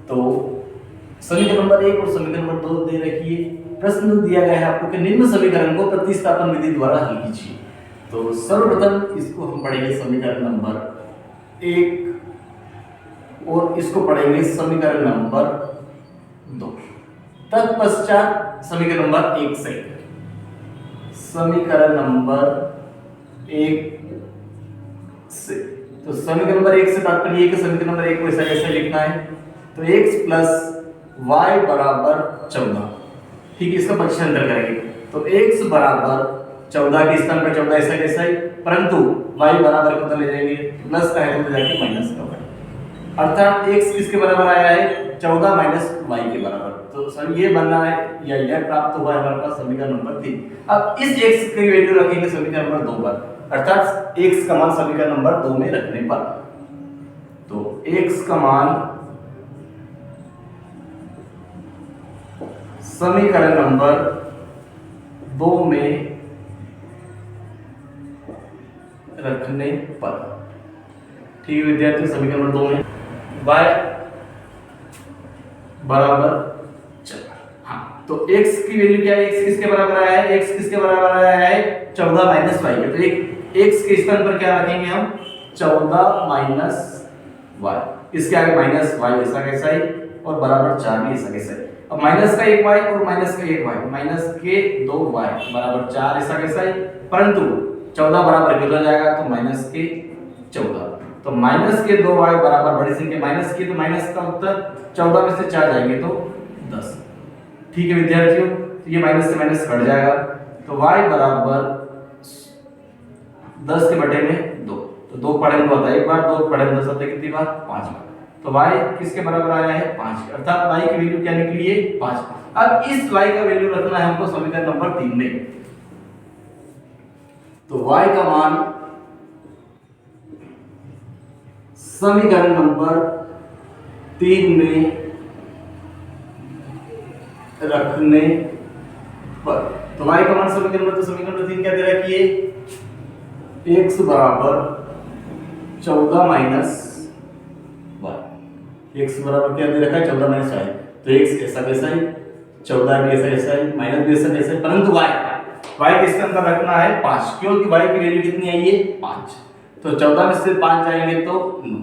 तो समीकरण नंबर 1 और समीकरण नंबर 2 दे रखी है। प्रश्न दिया गया है आपको कि निम्न समीकरण को प्रतिस्थापन विधि द्वारा हल कीजिए। तो सर्वप्रथम इसको हम पढ़ेंगे समीकरण नंबर 1 और इसको पढ़ेंगे समीकरण नंबर 2। तत्पश्चात समीकरण नंबर 1 से समीकरण नंबर 1 से तो समीकरण नंबर 1 से तात्पर्य है कि समीकरण नंबर 1 को ऐसा ऐसा लिखना है। तो x प्लस y बराबर 14, ठीक है, इसका पक्षांतर करेंगे। तो x बराबर 14 के स्थान पर 14 ऐसा कैसा है, परंतु y बराबर कितना ले जाएंगे, प्लस का है तो जाके माइनस का होगा, अर्थात x किसके बराबर आया है, 14 माइनस y के बराबर। तो सर ये बनना है या यह प्राप्त हुआ है हमारे पास समीकरण नंबर 3। अब इस x की वैल्यू रखेंगे समीकरण नंबर 2 पर, अर्थात x का मान समीकरण नंबर 2 में रखने पर, तो x का मान समीकरण नंबर 2 में रखने पर, ठीक है विद्यार्थी, समीकरण नंबर 2 में y बराबर 4। हाँ, तो x की वैल्यू क्या है, x किसके बराबर आया है, x किसके बराबर आया है 14 माइनस y के। तो एक x के स्थान पर क्या रखेंगे हम, 14 माइनस y, इसके आगे माइनस y ऐसा कैसा है और बराबर 4 भी ऐसा कैसा है। अब माइनस का 1 y और माइनस का 1 y, माइनस के 2 y बराबर 4 ऐसा कैसा है, परंतु 14 बराबर कितना जाएगा, तो माइनस के 14। तो माइनस के 2 y बराबर बड़ी संख्या माइनस की, तो माइनस का उत्तर 14 में से 4 जाएंगे तो 10, ठीक है विद्यार्थियों। तो ये माइनस से माइनस कट जाएगा, तो y बराबर 10 के बटे में 2, तो 2 पढ़ेंगे तो होता है 1 बार, 2 पढ़ेंगे 10 होता है कितनी बार, 5 बार। तो y किसके बराबर आया है 5, अर्थात y की वैल्यू क्या निकली है 5। अब इस y का वैल्यू रखना है हमको समीकरण नंबर 3 में। तो y का मान समीकरण नंबर 3 में रखने पर, तो y का मान समीकरण नंबर, तो समीकरण नंबर 3 क्या दे रखी है, x बराबर 14 माइनस x बराबर क्या दे रखा है 14 माइनस y। तो x ऐसा कैसा है, 14 भी ऐसा कैसा है, माइनस भी ऐसा कैसा है, परंतु y के स्थान पर रखना है 5, क्योंकि y की वैल्यू कितनी आई है 5। तो 14 में से 5 जाएंगे तो 9,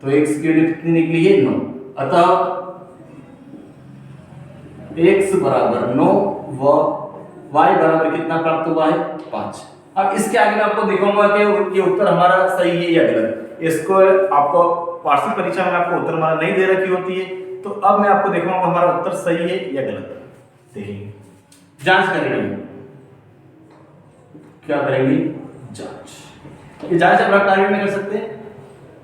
तो x की वैल्यू कितनी निकली है 9। अतः x बराबर 9 व y बराबर कितना प्राप्त हुआ है 5। अब इसके आगे मैं आपको दिखाऊंगा कि ये उत्तर हमारा सही है या गलत। इसको आपको वार्षिक परीक्षा में आपको उत्तर हमारा नहीं दे रखी होती है, तो अब मैं आपको दिखाऊंगा हमारा उत्तर सही है या गलत। देखिए, जांच करेंगे, क्या करेंगे, जांच। ये जांच आप कार्य में कर सकते हैं।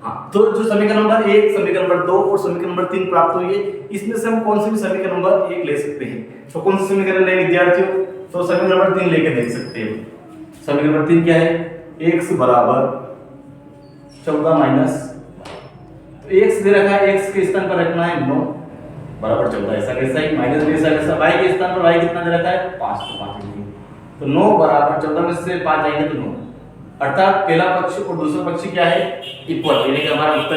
हाँ, तो जो समीकरण नंबर 1, समीकरण नंबर 2 और समीकरण नंबर 3 प्राप्त हुई है, इसमें से हम कौन से भी समीकरण नंबर 1 ले सकते हैं। तो कौन से समीकरण ले विद्यार्थियों, तो समीकरण नंबर 3 लेके देख सकते हैं। समीकरण नंबर 3 क्या है, x बराबर 14 माइनस, तो x दे रखा है, x के स्थान पर रखना है 9 बराबर 14 ऐसा कैसा है, माइनस भी ऐसा कैसा, y के स्थान पर y कितना दे रखा है 5, तो 5 लिखिए। तो 9 बराबर 14 में से 5 जाएंगे तो 9, अर्थात पहला पक्ष और दूसरा पक्ष क्या है इक्वल, यानी कि हमारा उत्तर